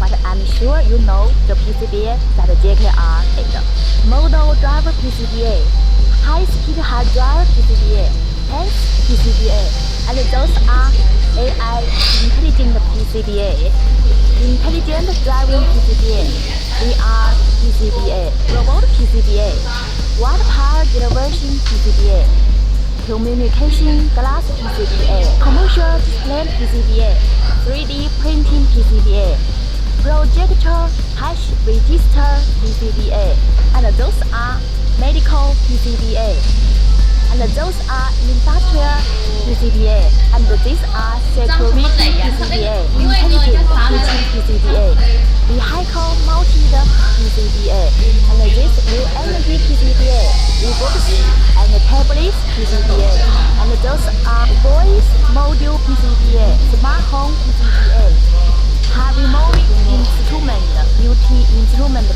but I'm sure you know the PCBA that JKRGLO. Model driver PCBA, high-speed hard drive PCBA, and PCBA, and those are AI intelligent PCBA, intelligent driving PCBA, VR PCBA, robot PCBA, wide power generation PCBA, communication glass PCBA, commercial display PCBA, 3D printing PCBA, projector hash register PCBA, and those are medical PCBA, and those are industrial PCBA, and these are security PCBA, intelligent PCBA, vehicle mounted PCBA, and this new energy PCBA, e-books and tablets PCBA, and those are voice module PCBA, smart home PCBA, heavy moving instrument, beauty instrument